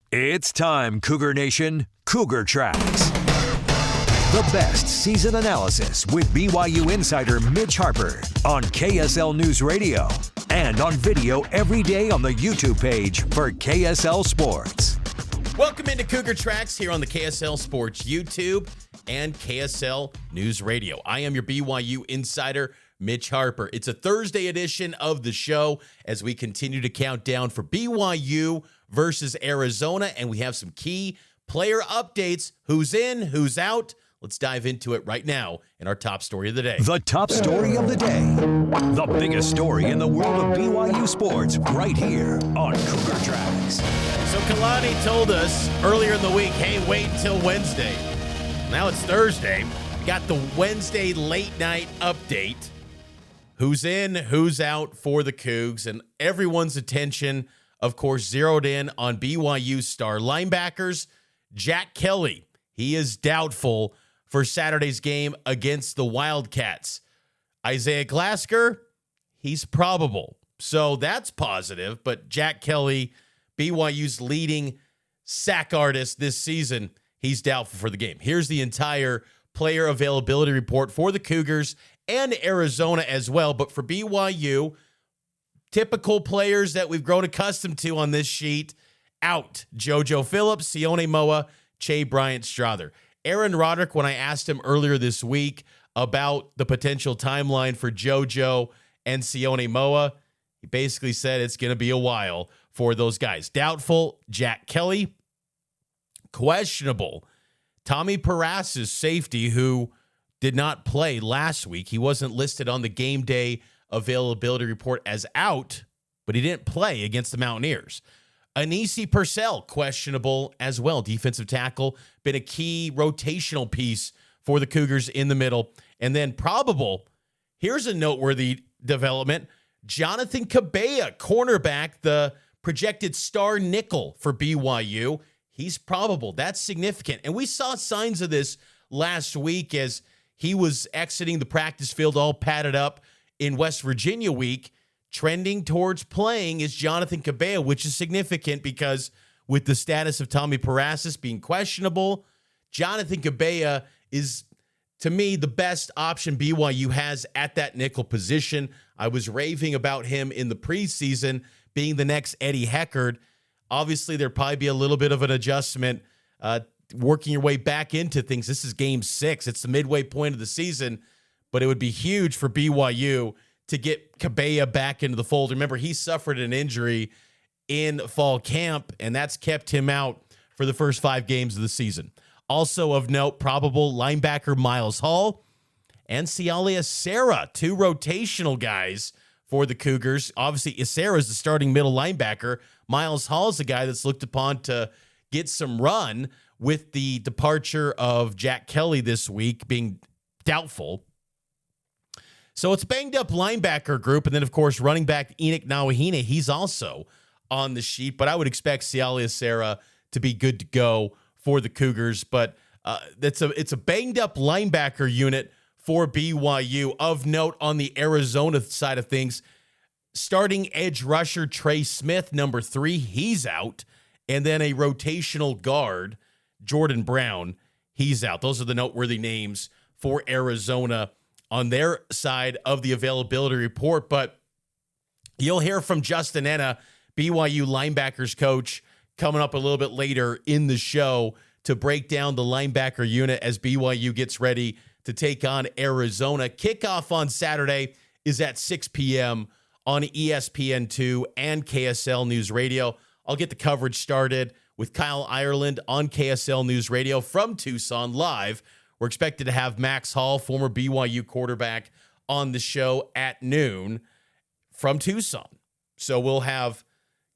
It's time, Cougar Nation. Cougar Tracks. The best season analysis with BYU insider Mitch Harper on KSL NewsRadio and on video every day on the YouTube page for KSL Sports. Welcome into Cougar Tracks here on the KSL Sports YouTube and KSL NewsRadio. I am your BYU insider, Mitch Harper. It's a Thursday edition of the show as we continue to count down for BYU versus Arizona, and we have some key player updates. Who's in, who's out? Let's dive into it right now in our top story of the day. The top story of the day. The biggest story in the world of BYU sports right here on Cougar Tracks. So Kalani told us earlier in the week, hey, wait until Wednesday. Now it's Thursday. Got the Wednesday late night update. Who's in, who's out for the Cougs, and everyone's attention, of course, zeroed in on BYU star linebackers Jack Kelly. He is doubtful for Saturday's game against the Wildcats. Isaiah Glasker, he's probable. So that's positive, but Jack Kelly, BYU's leading sack artist this season, he's doubtful for the game. Here's the entire player availability report for the Cougars and Arizona as well. But for BYU, typical players that we've grown accustomed to on this sheet, out. JoJo Phillips, Sione Moa, Che Bryant-Strother. Aaron Roderick, when I asked him earlier this week about the potential timeline for JoJo and Sione Moa, he basically said it's going to be a while for those guys. Doubtful, Jack Kelly. Questionable, Tommy Paras's safety, who did not play last week. He wasn't listed on the game day availability report as out, but he didn't play against the Mountaineers. Anisi Purcell, questionable as well. Defensive tackle, been a key rotational piece for the Cougars in the middle. And then probable, here's a noteworthy development. Jonathan Cabella, cornerback, the projected star nickel for BYU. He's probable. That's significant. And we saw signs of this last week as he was exiting the practice field all padded up in West Virginia week. Trending towards playing is Jonathan Cabella, which is significant because with the status of Tommy Parasis being questionable, Jonathan Cabella is, to me, the best option BYU has at that nickel position. I was raving about him in the preseason being the next Eddie Heckard. Obviously, there'd probably be a little bit of an adjustment working your way back into things. This is game 6. It's the midway point of the season, but it would be huge for BYU to get Cabella back into the fold. Remember, he suffered an injury in fall camp, and that's kept him out for the first 5 games of the season. Also of note, probable linebacker Miles Hall and Cialia Serra, 2 rotational guys for the Cougars. Obviously, Serra is the starting middle linebacker. Miles Hall is the guy that's looked upon to get some run with the departure of Jack Kelly this week being doubtful. So it's banged up linebacker group. And then, of course, running back Enoch Nawahine, he's also on the sheet. But I would expect Cialia Serra to be good to go for the Cougars. But it's a banged up linebacker unit for BYU. Of note on the Arizona side of things, starting edge rusher Trey Smith, number 3, he's out. And then a rotational guard, Jordan Brown, he's out. Those are the noteworthy names for Arizona on their side of the availability report. But you'll hear from Justin Ena, BYU linebackers coach, coming up a little bit later in the show to break down the linebacker unit as BYU gets ready to take on Arizona. Kickoff on Saturday is at 6 p.m. on ESPN2 and KSL NewsRadio. I'll get the coverage started with Kyle Ireland on KSL NewsRadio from Tucson live. We're expected to have Max Hall, former BYU quarterback, on the show at noon from Tucson. So we'll have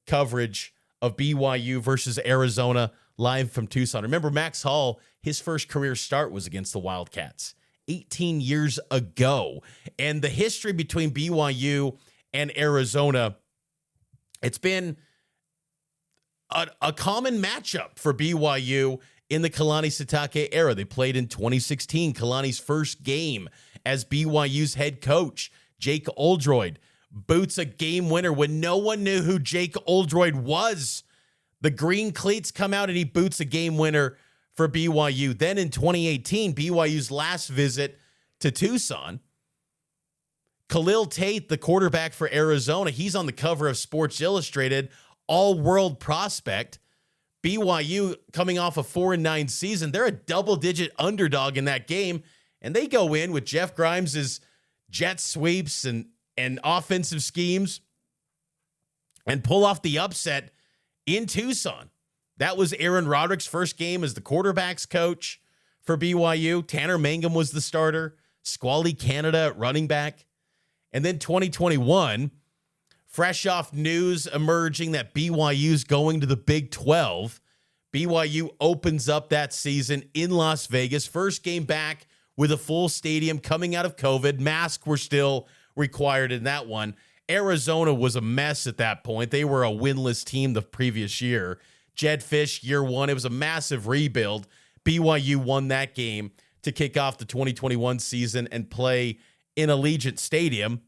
coverage of BYU versus Arizona live from Tucson. Remember, Max Hall, his first career start was against the Wildcats 18 years ago. And the history between BYU and Arizona, it's been a common matchup for BYU in the Kalani Sitake era. They played in 2016, Kalani's first game as BYU's head coach. Jake Oldroyd boots a game winner when no one knew who Jake Oldroyd was The green cleats come out and he boots a game winner for BYU. Then in 2018, BYU's last visit to Tucson, Khalil Tate, the quarterback for Arizona, he's on the cover of Sports Illustrated, all-world prospect. BYU coming off a 4-9 season. They're a double-digit underdog in that game, and they go in with Jeff Grimes' jet sweeps and offensive schemes and pull off the upset in Tucson. That was Aaron Roderick's first game as the quarterback's coach for BYU. Tanner Mangum was the starter. Squally Canada at running back. And then 2021, fresh off news emerging that BYU's going to the Big 12, BYU opens up that season in Las Vegas. First game back with a full stadium coming out of COVID. Masks were still required in that one. Arizona was a mess at that point. They were a winless team the previous year. Jed Fish, year one, it was a massive rebuild. BYU won that game to kick off the 2021 season and play in Allegiant Stadium.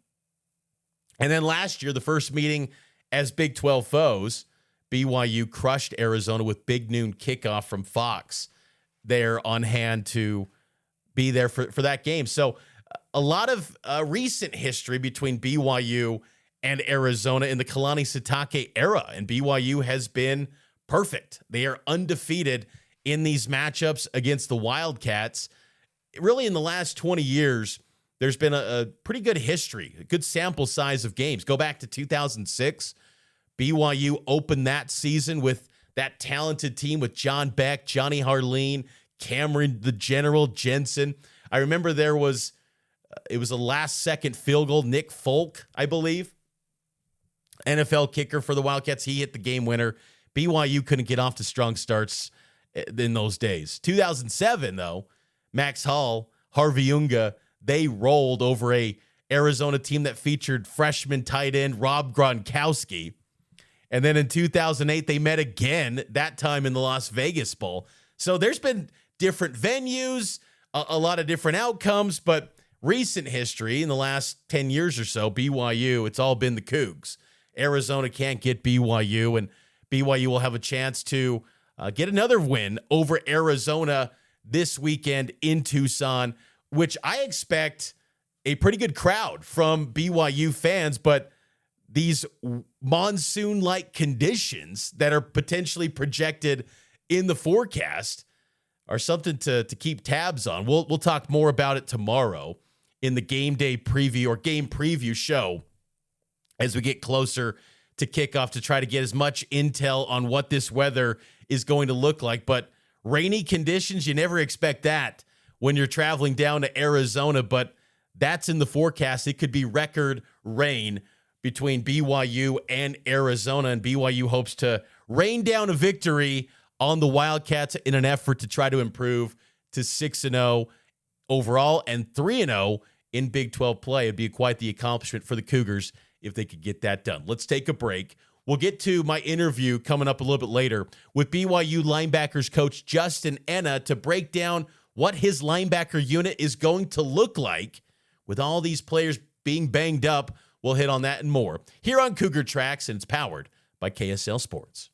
And then last year, the first meeting as Big 12 foes, BYU crushed Arizona with big noon kickoff from Fox. They're on hand to be there for that game. So a lot of recent history between BYU and Arizona in the Kalani Sitake era, and BYU has been perfect. They are undefeated in these matchups against the Wildcats. Really, in the last 20 years, there's been a pretty good history, a good sample size of games. Go back to 2006. BYU opened that season with that talented team with John Beck, Johnny Harleen, Cameron the General Jensen. I remember it was a last-second field goal. Nick Folk, I believe, NFL kicker for the Wildcats. He hit the game winner. BYU couldn't get off to strong starts in those days. 2007, though, Max Hall, Harvey Unga, they rolled over a Arizona team that featured freshman tight end Rob Gronkowski. And then in 2008, they met again, that time in the Las Vegas Bowl. So there's been different venues, a lot of different outcomes, but recent history in the last 10 years or so, BYU, it's all been the Cougs. Arizona can't get BYU, and BYU will have a chance to get another win over Arizona this weekend in Tucson, which I expect a pretty good crowd from BYU fans, but these monsoon-like conditions that are potentially projected in the forecast are something to keep tabs on. We'll talk more about it tomorrow in the game day preview or game preview show as we get closer to kickoff to try to get as much intel on what this weather is going to look like. But rainy conditions, you never expect that when you're traveling down to Arizona, but that's in the forecast. It could be record rain between BYU and Arizona, and BYU hopes to rain down a victory on the Wildcats in an effort to try to improve to 6-0 overall and 3-0 in Big 12 play. It'd be quite the accomplishment for the Cougars if they could get that done. Let's take a break. We'll get to my interview coming up a little bit later with BYU linebackers coach Justin Ena to break down what his linebacker unit is going to look like with all these players being banged up. We'll hit on that and more here on Cougar Tracks, and it's powered by KSL Sports.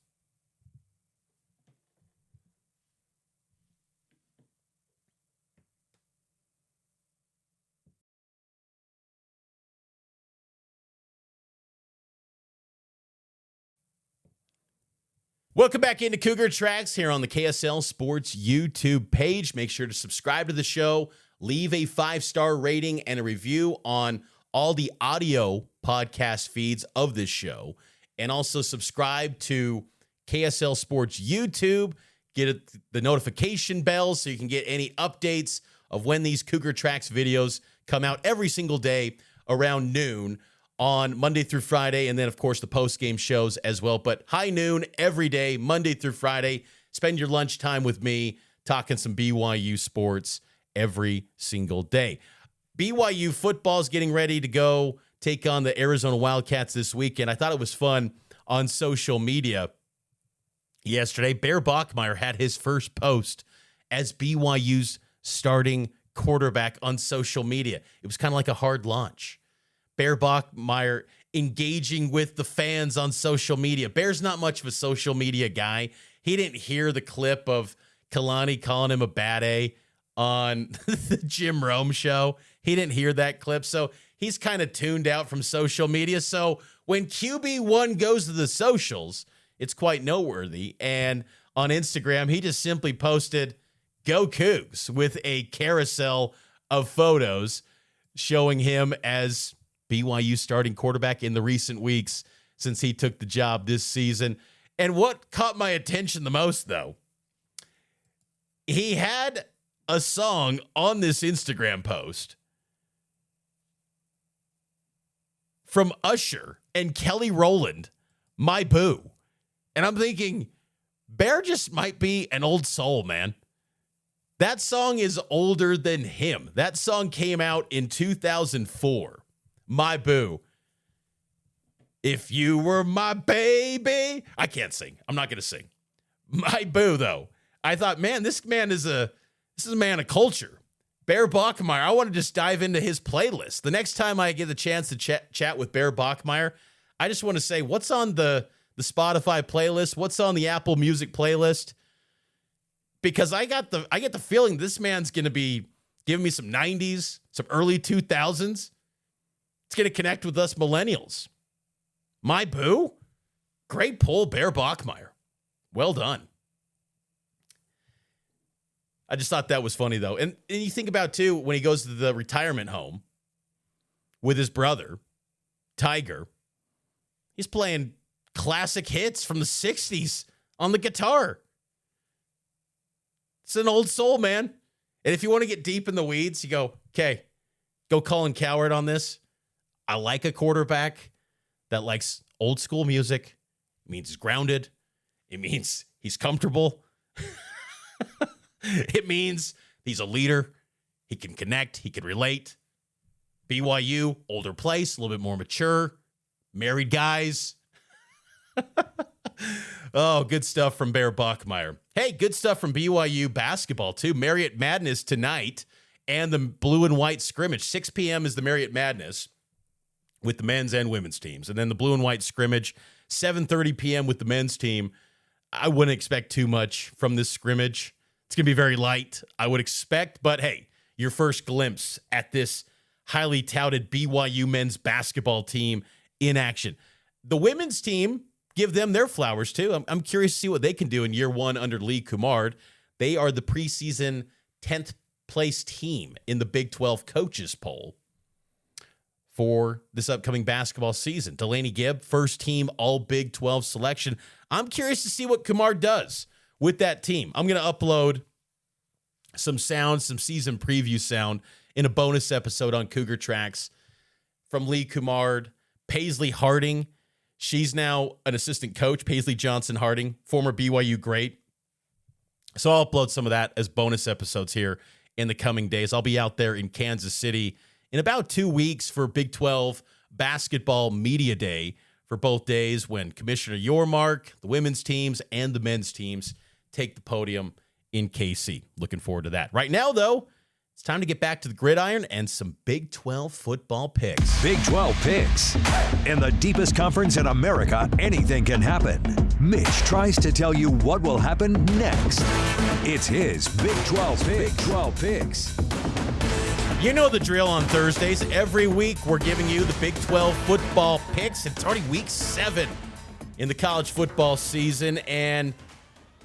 Welcome back into Cougar Tracks here on the KSL Sports YouTube page. Make sure to subscribe to the show, leave a 5-star rating and a review on all the audio podcast feeds of this show, and also subscribe to KSL Sports YouTube. Get the notification bell so you can get any updates of when these Cougar Tracks videos come out every single day around noon on Monday through Friday, and then, of course, the post-game shows as well. But high noon every day, Monday through Friday. Spend your lunchtime with me talking some BYU sports every single day. BYU football is getting ready to go take on the Arizona Wildcats this weekend. I thought it was fun on social media yesterday. Bear Bachmeier had his first post as BYU's starting quarterback on social media. It was kind of like a hard launch. Bear Bachmeier engaging with the fans on social media. Bear's not much of a social media guy. He didn't hear the clip of Kalani calling him a bad A on the Jim Rome show. He didn't hear that clip, so he's kind of tuned out from social media. So when QB1 goes to the socials, it's quite noteworthy. And on Instagram, he just simply posted, "Go Cougs," with a carousel of photos showing him as BYU starting quarterback in the recent weeks since he took the job this season. And what caught my attention the most, though, he had a song on this Instagram post from Usher and Kelly Rowland, "My Boo." And I'm thinking, Bear just might be an old soul, man. That song is older than him. That song came out in 2004. "My Boo." If you were my baby. I can't sing. I'm not going to sing. "My Boo," though. I thought, man, this is a man of culture. Bear Bachmeier, I want to just dive into his playlist. The next time I get the chance to chat with Bear Bachmeier, I just want to say, what's on the Spotify playlist? What's on the Apple Music playlist? Because I get the feeling this man's going to be giving me some 90s, some early 2000s. It's going to connect with us millennials. "My Boo"? Great pull, Bear Bachmeier. Well done. I just thought that was funny, though. And you think about, too, when he goes to the retirement home with his brother, Tiger, he's playing classic hits from the 60s on the guitar. It's an old soul, man. And if you want to get deep in the weeds, you go, okay, go Colin Cowherd on this. I like a quarterback that likes old school music. It means he's grounded. It means he's comfortable. It means he's a leader. He can connect. He can relate. BYU, older place, a little bit more mature. Married guys. Oh, good stuff from Bear Bachmeier. Hey, good stuff from BYU basketball, too. Marriott Madness tonight and the blue and white scrimmage. 6 p.m. is the Marriott Madness with the men's and women's teams. And then the blue and white scrimmage, 7:30 p.m. with the men's team. I wouldn't expect too much from this scrimmage. It's going to be very light, I would expect. But, hey, your first glimpse at this highly touted BYU men's basketball team in action. The women's team, give them their flowers, too. I'm curious to see what they can do in year one under Lee Kumard. They are the preseason 10th place team in the Big 12 coaches poll for this upcoming basketball season. Delaney Gibb, first team all Big 12 selection. I'm curious to see what Kumard does with that team. I'm going to upload some sound, some season preview sound in a bonus episode on Cougar Tracks from Lee Kumard. Paisley Harding, she's now an assistant coach. Paisley Johnson Harding, former BYU great. So I'll upload some of that as bonus episodes here in the coming days. I'll be out there in Kansas City in about 2 weeks for Big 12 Basketball Media Day for both days when Commissioner Yormark, the women's teams, and the men's teams take the podium in KC. Looking forward to that. Right now, though, it's time to get back to the gridiron and some Big 12 football picks. Big 12 picks. In the deepest conference in America, anything can happen. Mitch tries to tell you what will happen next. It's his Big 12 picks. Big 12 picks. You know the drill on Thursdays. Every week, we're giving you the Big 12 football picks. It's already week 7 in the college football season, and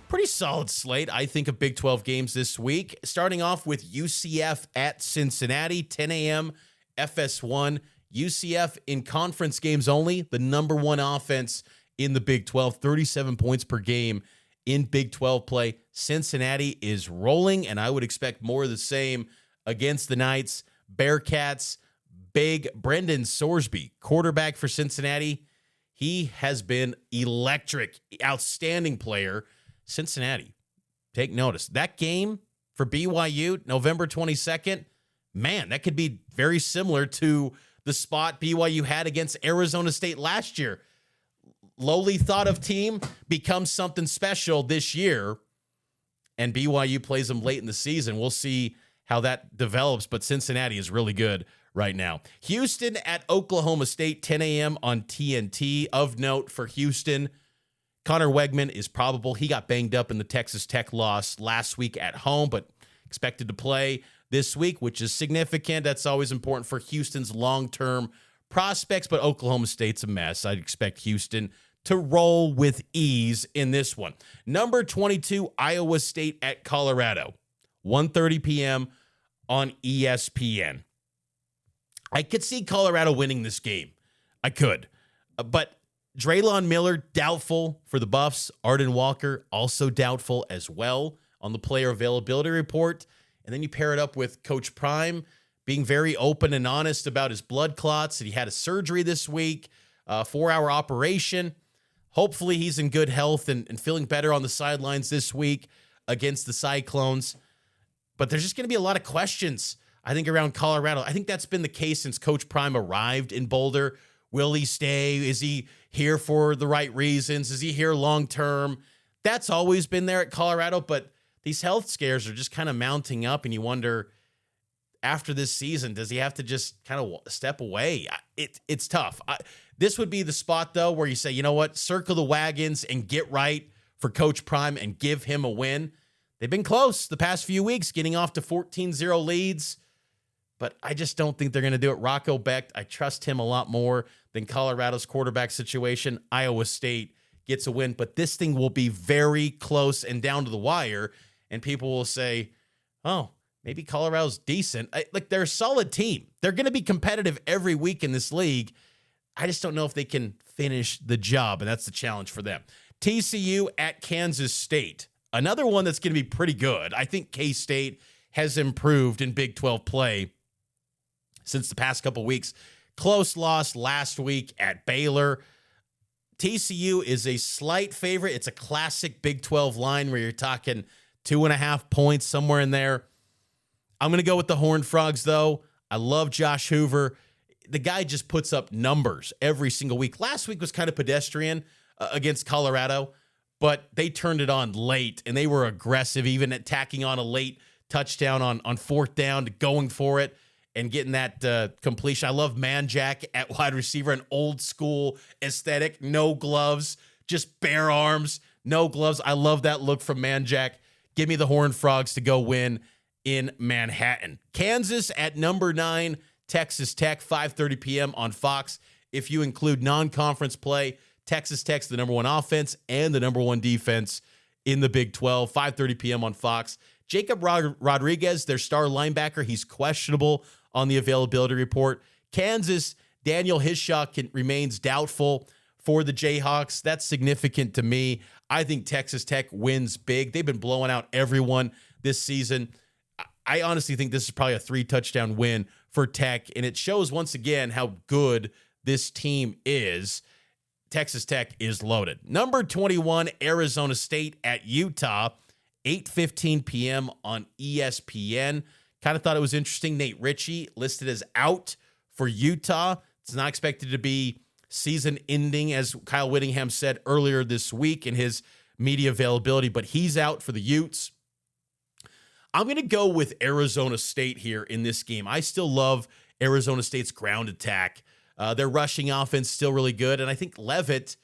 pretty solid slate, I think, of Big 12 games this week. Starting off with UCF at Cincinnati, 10 a.m. FS1. UCF in conference games only, the number one offense in the Big 12, 37 points per game in Big 12 play. Cincinnati is rolling, and I would expect more of the same against the Knights. Bearcats, big Brendan Sorsby, quarterback for Cincinnati. He has been electric, outstanding player. Cincinnati, take notice. That game for BYU, November 22nd, man, that could be very similar to the spot BYU had against Arizona State last year. Lowly thought of team becomes something special this year, and BYU plays them late in the season. We'll see how that develops, but Cincinnati is really good right now. Houston at Oklahoma State, 10 a.m. on TNT. Of note for Houston, Connor Wegman is probable. He got banged up in the Texas Tech loss last week at home, but expected to play this week, which is significant. That's always important for Houston's long-term prospects, but Oklahoma State's a mess. I'd expect Houston to roll with ease in this one. Number 22, Iowa State at Colorado, 1:30 p.m. on ESPN. I could see Colorado winning this game. I could. But Draylon Miller, doubtful for the Buffs. Arden Walker, also doubtful as well on the player availability report. And then you pair it up with Coach Prime being very open and honest about his blood clots. And he had a surgery this week, a 4-hour operation. Hopefully he's in good health and feeling better on the sidelines this week against the Cyclones. But there's just going to be a lot of questions, I think, around Colorado. I think that's been the case since Coach Prime arrived in Boulder. Will he stay? Is he here for the right reasons? Is he here long term? That's always been there at Colorado, but these health scares are just kind of mounting up, and you wonder, after this season, does he have to just kind of step away? It's tough. This would be the spot, though, where you say, you know what, circle the wagons and get right for Coach Prime and give him a win. They've been close the past few weeks, getting off to 14-0 leads, but I just don't think they're going to do it. Rocco Becht, I trust him a lot more than Colorado's quarterback situation. Iowa State gets a win, but this thing will be very close and down to the wire, and people will say, oh, maybe Colorado's decent. They're a solid team. They're going to be competitive every week in this league. I just don't know if they can finish the job, and that's the challenge for them. TCU at Kansas State. Another one that's going to be pretty good. I think K-State has improved in Big 12 play since the past couple weeks. Close loss last week at Baylor. TCU is a slight favorite. It's a classic Big 12 line where you're talking 2.5 points, somewhere in there. I'm going to go with the Horned Frogs, though. I love Josh Hoover. The guy just puts up numbers every single week. Last week was kind of pedestrian against Colorado, but they turned it on late, and they were aggressive, even at tacking on a late touchdown on fourth down, going for it and getting that completion. I love Manjack at wide receiver, an old school aesthetic, no gloves, just bare arms, no gloves. I love that look from Manjack. Give me the Horned Frogs to go win in Manhattan. Kansas at number 9, Texas Tech, 5:30 p.m. on Fox. If you include non-conference play, Texas Tech's the number 1 offense and the number 1 defense in the Big 12, 5:30 p.m. on Fox. Jacob Rodriguez, their star linebacker, he's questionable on the availability report. Kansas, Daniel Hishaw remains doubtful for the Jayhawks. That's significant to me. I think Texas Tech wins big. They've been blowing out everyone this season. I honestly think this is probably a 3-touchdown win for Tech, and it shows once again how good this team is. Texas Tech is loaded. Number 21, Arizona State at Utah, 8:15 p.m. on ESPN. Kind of thought it was interesting. Nate Ritchie listed as out for Utah. It's not expected to be season ending, as Kyle Whittingham said earlier this week in his media availability, but he's out for the Utes. I'm going to go with Arizona State here in this game. I still love Arizona State's ground attack. Their rushing offense still really good. And I think Leavitt,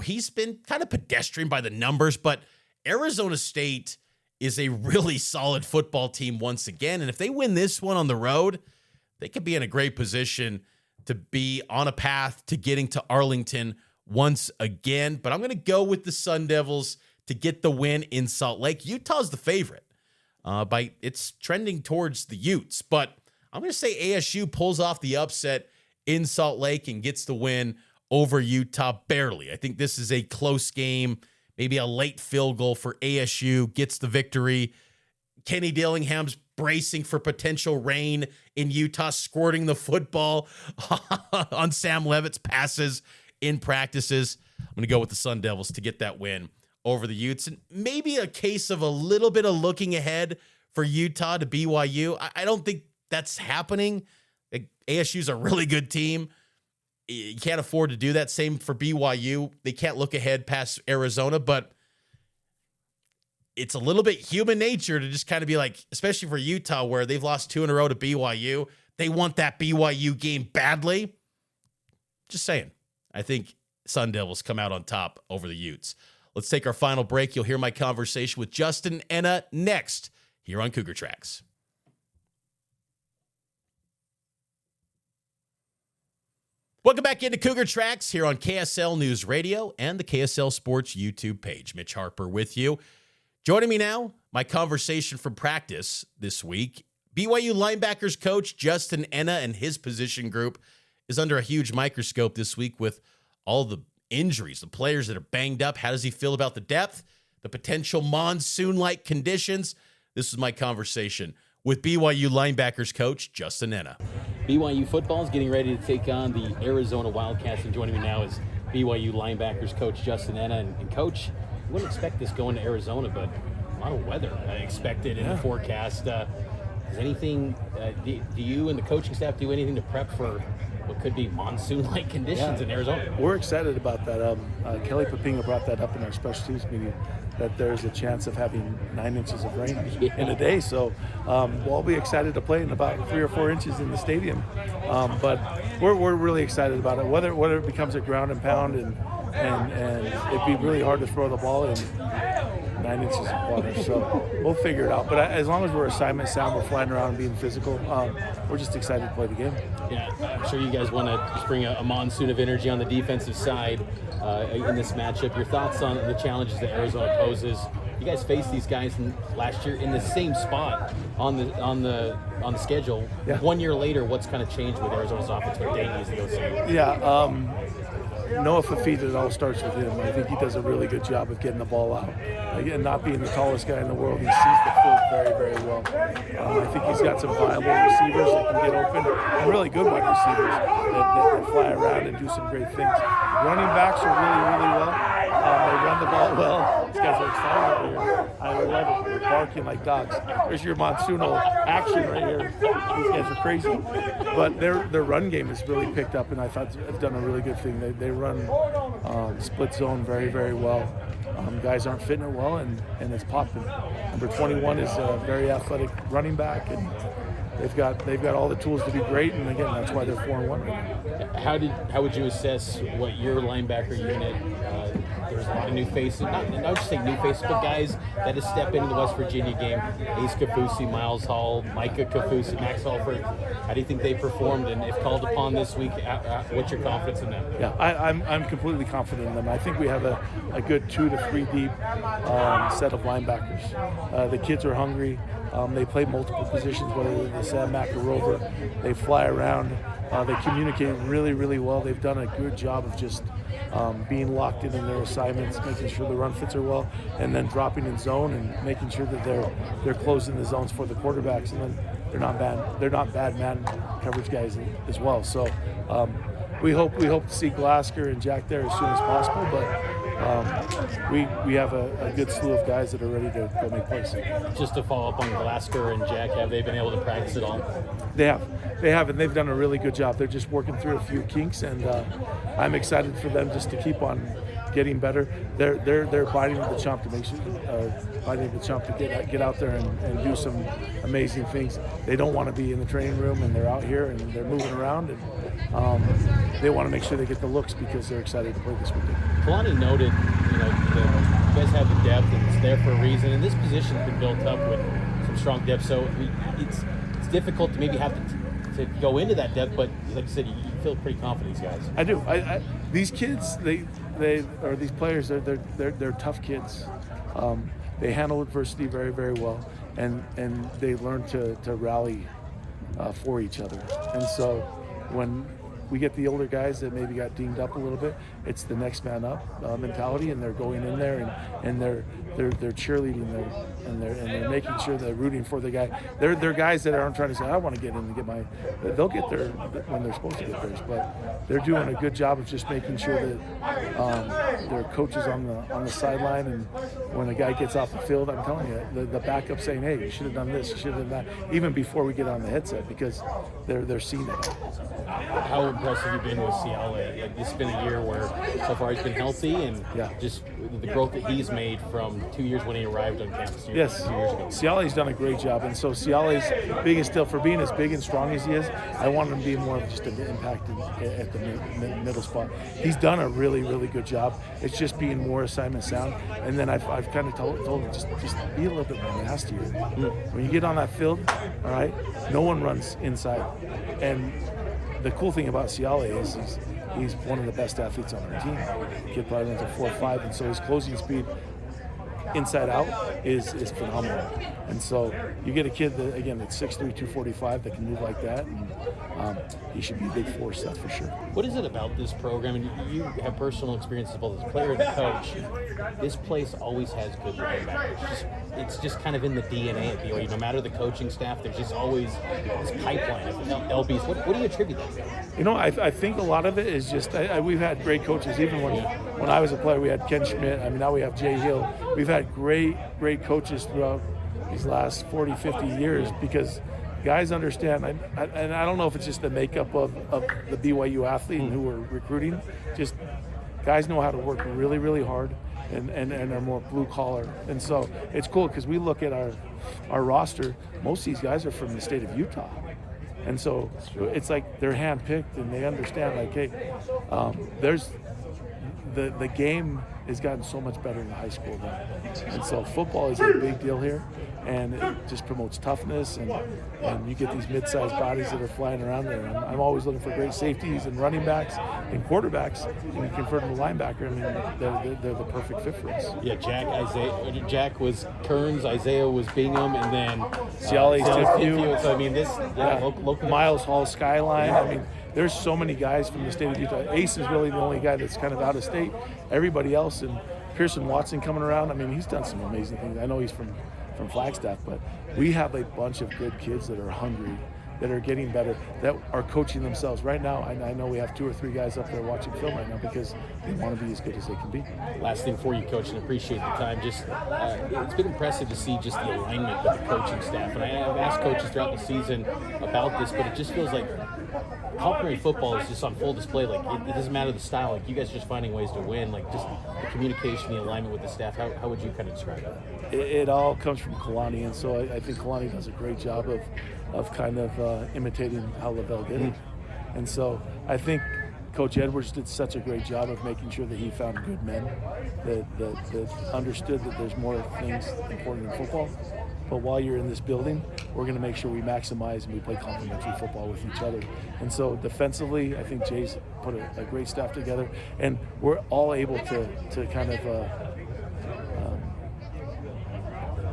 he's been kind of pedestrian by the numbers, but Arizona State is a really solid football team once again. And if they win this one on the road, they could be in a great position to be on a path to getting to Arlington once again. But I'm going to go with the Sun Devils to get the win in Salt Lake. Utah's the favorite. It's trending towards the Utes, but I'm going to say ASU pulls off the upset in Salt Lake and gets the win over Utah barely. I think this is a close game, maybe a late field goal for ASU, gets the victory. Kenny Dillingham's bracing for potential rain in Utah, squirting the football on Sam Leavitt's passes in practices. I'm going to go with the Sun Devils to get that win over the Utes, and maybe a case of a little bit of looking ahead for Utah to BYU. I don't think that's happening. ASU's a really good team. You can't afford to do that. Same for BYU. They can't look ahead past Arizona, but it's a little bit human nature to just kind of be like, especially for Utah, where they've lost 2 in a row to BYU, They want that BYU game badly. Just saying. I think Sun Devils come out on top over the Utes. Let's take our final break. You'll hear my conversation with Justin Ena next here on Cougar Tracks. Welcome back into Cougar Tracks here on KSL News Radio and the KSL Sports YouTube page. Mitch Harper with you. Joining me now, my conversation from practice this week. BYU linebackers coach Justin Ena and his position group is under a huge microscope this week with all the injuries, the players that are banged up. How does he feel about the depth, the potential monsoon-like conditions? This is my conversation with BYU linebackers coach Justin Ena. BYU football is getting ready to take on the Arizona Wildcats, and joining me now is BYU linebackers coach Justin Ena. And coach, you wouldn't expect this going to Arizona, but a lot of weather expected in the forecast. Is anything, do you and the coaching staff do anything to prep for what could be monsoon-like conditions in Arizona? We're excited about that. Kelly Papinga brought that up in our special teams meeting, that there's a chance of having 9 inches of rain in a day. So we'll be excited to play in about 3 or 4 inches in the stadium. But we're really excited about it. Whether it becomes a ground and pound and it'd be really hard to throw the ball in 9 inches of water. So we'll figure it out. But as long as we're assignment sound, we're flying around and being physical, we're just excited to play the game. Yeah, I'm sure you guys want to bring a monsoon of energy on the defensive side in this matchup. Your thoughts on the challenges that Arizona poses? You guys faced these guys last year in the same spot on the schedule. Yeah. 1 year later, what's kind of changed with Arizona's offense? What Danny is the OC? Yeah. Noah Fafita, it all starts with him. I think he does a really good job of getting the ball out. Again, not being the tallest guy in the world, he sees the field very, very well. I think he's got some viable receivers that can get open, and really good wide receivers that fly around and do some great things. Running backs are really, really well. They run the ball well. These guys are excited over here. I love it. They're barking like dogs. There's your monsoonal action right here. These guys are crazy. But their run game has really picked up, and I thought they've done a really good thing. They run split zone very, very well. Guys aren't fitting it well, and it's popping. Number 21 is a very athletic running back, and they've got all the tools to be great. And again, that's why they're 4-1 right now. How would you assess what your linebacker unit? There's a lot of new faces, not just say new faces, but guys that have stepped into the West Virginia game. Ace Kafusi, Miles Hall, Micah Kafusi, Max Halford. How do you think they performed? And if called upon this week, what's your confidence in them? Yeah, I'm completely confident in them. I think we have a good 2 to 3 deep set of linebackers. The kids are hungry. They play multiple positions, whether they're the Sam Mack or Rover. They fly around. They communicate really, really well. They've done a good job of just being locked in their assignments, making sure the run fits are well, and then dropping in zone and making sure that they're closing the zones for the quarterbacks, and then they're not bad man coverage guys as well. So we hope to see Glasgow and Jack there as soon as possible, but we have a good slew of guys that are ready to go make plays. Just to follow up on Glasgow and Jack, have they been able to practice at all? They have, and they've done a really good job. They're just working through a few kinks, and I'm excited for them just to keep on getting better. They're biting the chomp to get out there and do some amazing things. They don't want to be in the training room, and they're out here and they're moving around, and they want to make sure they get the looks because they're excited to play this weekend. Kalani noted, you guys have the depth, and it's there for a reason. And this position's been built up with some strong depth, so it's difficult to maybe have to go into that depth. But like you said, you feel pretty confident these guys. I do. These kids, these players, they're tough kids. They handle adversity very, very well, and they learn to rally for each other. And so when we get the older guys that maybe got dinged up a little bit, it's the next man up mentality, and they're going in there and they're cheerleading and they're making sure they're rooting for the guy. They're guys that aren't trying to say, I want to get in and get my. They'll get there when they're supposed to get theirs, but they're doing a good job of just making sure that their coaches on the sideline, and when a guy gets off the field, I'm telling you, the backup saying, hey, you should have done this, you should have done that, even before we get on the headset, because they're seeing it. How impressed have you been with Ciala? It's been a year where so far he's been healthy, and just the growth that he's made from 2 years when he arrived on campus 2 Yes, years ago. Ciale's done a great job, and so Ciale's biggest deal for being as big and strong as he is. I want him to be more of just an impact at the middle spot. He's done a really, really good job. It's just being more assignment sound, and then I've kind of told him just be a little bit more nastier. When you get on that field, all right, no one runs inside, and the cool thing about Ciale is he's one of the best athletes on our team. The kid probably runs a 4.5, and so his closing speed inside out is phenomenal. And so you get a kid that, again, that's 6'3", 245 that can move like that, and he should be a big force, that's for sure. What is it about this program, and you have personal experience as both as a player and a coach, this place always has good linebackers. It's just kind of in the DNA of BYU. No matter the coaching staff, there's just always this pipeline of LBs. What do you attribute that to? You know, I think a lot of it is just we've had great coaches. Even when I was a player, we had Ken Schmidt. I mean, now we have Jay Hill. We've had great coaches throughout these last 40, 50 years because guys understand. And I don't know if it's just the makeup of the BYU athlete and who we're recruiting. Just guys know how to work really, really hard and are more blue collar. And so it's cool because we look at our roster. Most of these guys are from the state of Utah. And so it's like they're handpicked and they understand, like, hey, there's the game has gotten so much better in the high school now. And so football is a big deal here, and it just promotes toughness, and you get these mid-sized bodies that are flying around there. And I'm always looking for great safeties and running backs and quarterbacks, and you convert them to linebacker. I mean, they're the perfect fit for us. Yeah, Jack was Kearns, Isaiah was Bingham, and then Ciale's Tippview. So I mean, local Miles Hall, Skyline. I mean, there's so many guys from the state of Utah. Ace is really the only guy that's kind of out of state. Everybody else, and Pearson Watson coming around. I mean, he's done some amazing things. I know he's from Flagstaff, but we have a bunch of good kids that are hungry, that are getting better, that are coaching themselves. Right now, I know we have 2 or 3 guys up there watching film right now because they want to be as good as they can be. Last thing for you, Coach, and appreciate the time. Just it's been impressive to see just the alignment with the coaching staff. And I've asked coaches throughout the season about this, but it just feels like complementary football is just on full display. Like it doesn't matter the style. Like you guys are just finding ways to win. Like just the communication, the alignment with the staff. How would you kind of describe it? It all comes from Kalani, and so I think Kalani does a great job of kind of imitating how Lavelle did it. And so I think Coach Edwards did such a great job of making sure that he found good men that understood that there's more things important than football. But while you're in this building, we're going to make sure we maximize and we play complementary football with each other. And so defensively, I think Jay's put a great staff together, and we're all able to kind of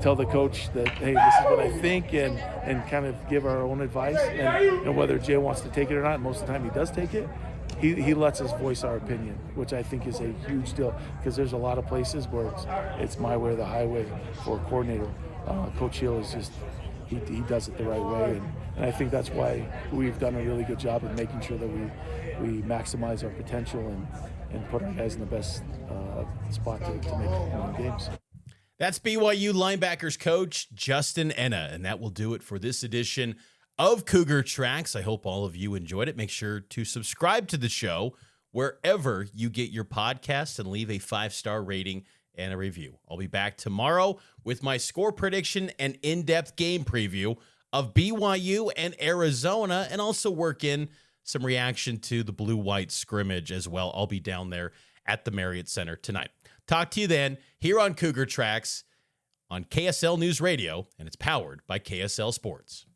tell the coach that, hey, this is what I think, and kind of give our own advice. And whether Jay wants to take it or not, most of the time he does take it. He lets us voice our opinion, which I think is a huge deal because there's a lot of places where it's my way or the highway for a coordinator. Coach Hill is just he does it the right way, and I think that's why we've done a really good job of making sure that we maximize our potential and put our guys in the best spot to make games. That's BYU linebackers coach Justin Ena, and that will do it for this edition of Cougar Tracks. I hope all of you enjoyed it. Make sure to subscribe to the show wherever you get your podcasts and leave a 5-star rating and a review. I'll be back tomorrow with my score prediction and in-depth game preview of BYU and Arizona, and also work in some reaction to the blue-white scrimmage as well. I'll be down there at the Marriott Center tonight. Talk to you then here on Cougar Tracks on KSL News Radio, and it's powered by KSL Sports.